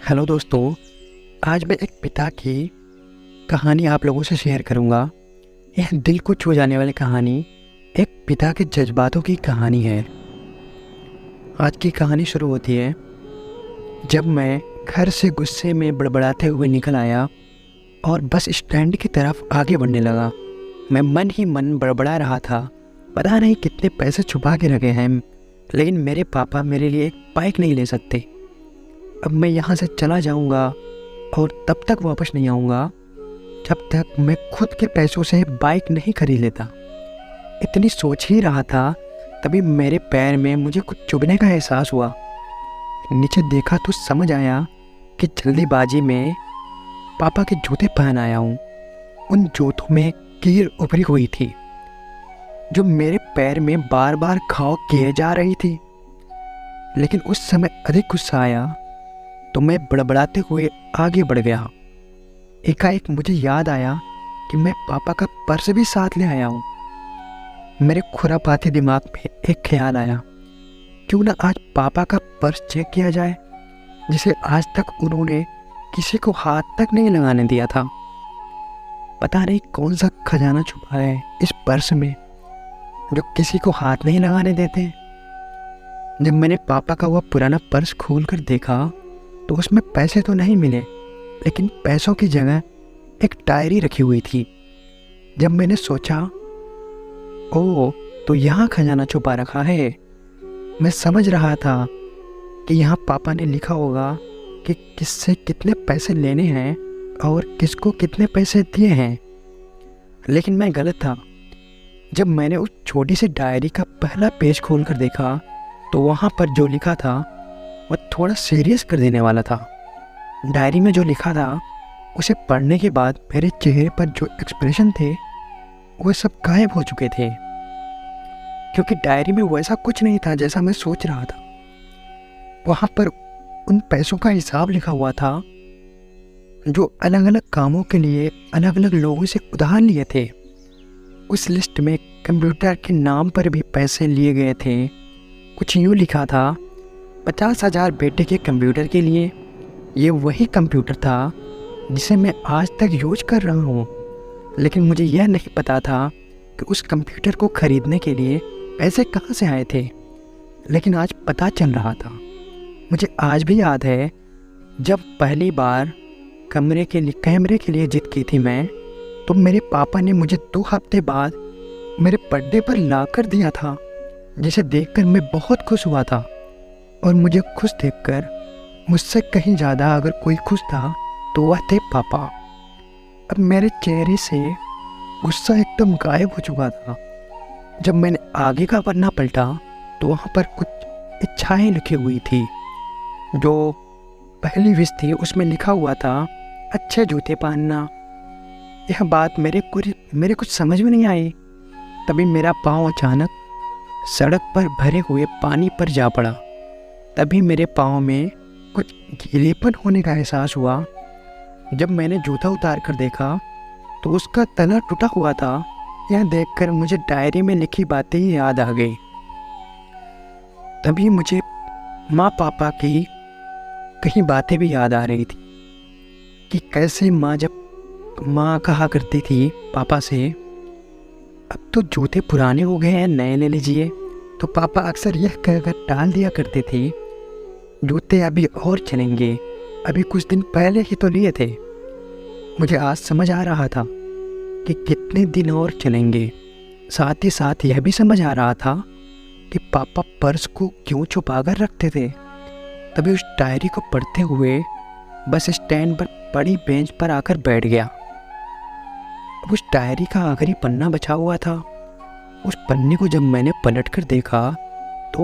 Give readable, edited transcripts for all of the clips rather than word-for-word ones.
Hello दोस्तों, आज मैं एक पिता की कहानी आप लोगों से शेयर करूंगा। यह दिल को छू जाने वाली कहानी एक पिता के जज्बातों की कहानी है। आज की कहानी शुरू होती है जब मैं घर से गुस्से में बड़बड़ाते हुए निकल आया और बस स्टैंड की तरफ आगे बढ़ने लगा। मैं मन ही मन बड़बड़ा रहा था, पता नहीं कितने पैसे छुपा के रखे हैं, लेकिन मेरे पापा मेरे लिए एक बाइक नहीं ले सकते। अब मैं यहाँ से चला जाऊँगा और तब तक वापस नहीं आऊँगा जब तक मैं खुद के पैसों से बाइक नहीं खरीद लेता। इतनी सोच ही रहा था, तभी मेरे पैर में मुझे कुछ चुभने का एहसास हुआ। नीचे देखा तो समझ आया कि जल्दीबाजी में पापा के जूते पहन आया हूँ। उन जूतों में कील उभरी हुई थी जो मेरे पैर में बार बार घाव किए जा रही थी। लेकिन उस समय अधिक गुस्सा आया तो मैं बड़बड़ाते हुए आगे बढ़ गया। एकाएक मुझे याद आया कि मैं पापा का पर्स भी साथ ले आया हूँ। मेरे खुरापाती दिमाग में एक ख्याल आया, क्यों ना आज पापा का पर्स चेक किया जाए, जिसे आज तक उन्होंने किसी को हाथ तक नहीं लगाने दिया था। पता नहीं कौन सा खजाना छुपा है इस पर्स में जो किसी को हाथ नहीं लगाने देते। जब मैंने पापा का वह पुराना पर्स खोलकर देखा तो उसमें पैसे तो नहीं मिले, लेकिन पैसों की जगह एक डायरी रखी हुई थी। जब मैंने सोचा, ओह, तो यहाँ खजाना छुपा रखा है। मैं समझ रहा था कि यहाँ पापा ने लिखा होगा कि किससे कितने पैसे लेने हैं और किसको कितने पैसे दिए हैं। लेकिन मैं गलत था। जब मैंने उस छोटी सी डायरी का पहला पेज खोलकर देखा तो वहाँ पर जो लिखा था वह थोड़ा सीरियस कर देने वाला था। डायरी में जो लिखा था उसे पढ़ने के बाद मेरे चेहरे पर जो एक्सप्रेशन थे वो सब गायब हो चुके थे, क्योंकि डायरी में वैसा कुछ नहीं था जैसा मैं सोच रहा था। वहाँ पर उन पैसों का हिसाब लिखा हुआ था जो अलग अलग कामों के लिए अलग अलग लोगों से उधार लिए थे। उस लिस्ट में कंप्यूटर के नाम पर भी पैसे लिए गए थे। कुछ यूँ लिखा था, 50,000 बेटे के कंप्यूटर के लिए। ये वही कंप्यूटर था जिसे मैं आज तक यूज कर रहा हूँ, लेकिन मुझे यह नहीं पता था कि उस कंप्यूटर को ख़रीदने के लिए पैसे कहाँ से आए थे। लेकिन आज पता चल रहा था। मुझे आज भी याद है जब पहली बार कैमरे के लिए जिद की थी मैं, तो मेरे पापा ने मुझे 2 हफ्ते बाद मेरे बर्थडे पर ला कर दिया था, जिसे देखकर मैं बहुत खुश हुआ था। और मुझे खुश देखकर मुझसे कहीं ज़्यादा अगर कोई खुश था तो वह थे पापा। अब मेरे चेहरे से गुस्सा एकदम गायब हो चुका था। जब मैंने आगे का पन्ना पलटा तो वहाँ पर कुछ इच्छाएं लिखी हुई थी। जो पहली विश थी उसमें लिखा हुआ था, अच्छे जूते पहनना। यह बात मेरे कुछ समझ में नहीं आई। तभी मेरा पाँव अचानक सड़क पर भरे हुए पानी पर जा पड़ा। तभी मेरे पाँव में कुछ गीलेपन होने का एहसास हुआ। जब मैंने जूता उतार कर देखा तो उसका तला टूटा हुआ था। यह देखकर मुझे डायरी में लिखी बातें ही याद आ गई। तभी मुझे माँ पापा की कई बातें भी याद आ रही थी कि कैसे माँ कहा करती थी पापा से, अब तो जूते पुराने हो गए हैं, नए ले लीजिए। तो पापा अक्सर यह कहकर टाल दिया करते थे, जूते अभी और चलेंगे, अभी कुछ दिन पहले ही तो लिए थे। मुझे आज समझ आ रहा था कि कितने दिन और चलेंगे। साथ ही साथ यह भी समझ आ रहा था कि पापा पर्स को क्यों छुपा कर रखते थे। तभी उस डायरी को पढ़ते हुए बस स्टैंड पर बड़ी बेंच पर आकर बैठ गया। अब उस डायरी का आखिरी पन्ना बचा हुआ था। उस पन्ने को जब मैंने पलट कर देखा तो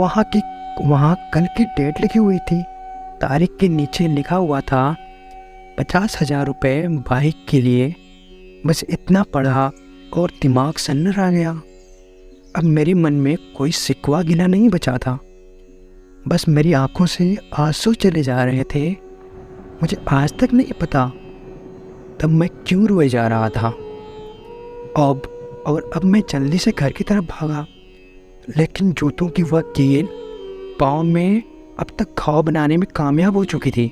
वहाँ कल की डेट लिखी हुई थी। तारीख के नीचे लिखा हुआ था 50,000 रुपये बाइक के लिए। बस इतना पढ़ा और दिमाग सन्नर आ गया। अब मेरे मन में कोई शिकवा गिला नहीं बचा था, बस मेरी आंखों से आंसू चले जा रहे थे। मुझे आज तक नहीं पता तब मैं क्यों रोए जा रहा था। अब मैं जल्दी से घर की तरफ भागा, लेकिन जूतों की वह कील पाँव में अब तक घाव बनाने में कामयाब हो चुकी थी।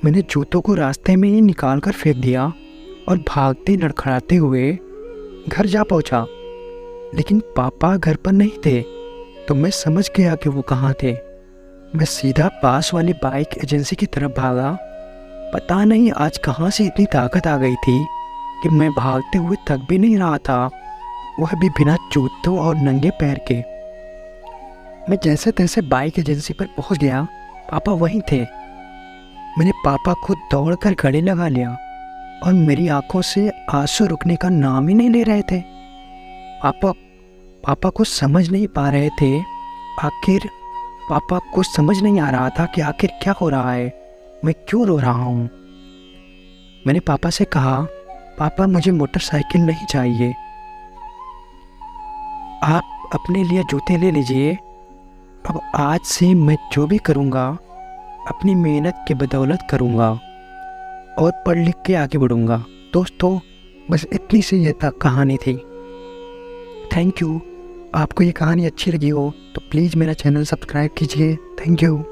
मैंने जूतों को रास्ते में ही निकाल कर फेंक दिया और भागते लड़खड़ाते हुए घर जा पहुंचा। लेकिन पापा घर पर नहीं थे, तो मैं समझ गया कि वो कहाँ थे। मैं सीधा पास वाली बाइक एजेंसी की तरफ भागा। पता नहीं आज कहाँ से इतनी ताकत आ गई थी कि मैं भागते हुए थक भी नहीं रहा था, वह भी बिना जूतों और नंगे पैर के। मैं जैसे तैसे बाइक एजेंसी पर पहुंच गया। पापा वहीं थे। मैंने पापा को दौड़कर गले लगा लिया और मेरी आंखों से आंसू रुकने का नाम ही नहीं ले रहे थे। पापा को समझ नहीं पा रहे थे। पापा को समझ नहीं आ रहा था कि आखिर क्या हो रहा है, मैं क्यों रो रहा हूँ। मैंने पापा से कहा, पापा मुझे मोटरसाइकिल नहीं चाहिए, आप अपने लिए जूते ले लीजिए। अब आज से मैं जो भी करूँगा अपनी मेहनत की बदौलत करूँगा और पढ़ लिख के आगे बढ़ूँगा। दोस्तों, बस इतनी सी ये तक कहानी थी। Thank you. आपको ये कहानी अच्छी लगी हो तो प्लीज़ मेरा चैनल सब्सक्राइब कीजिए। Thank you.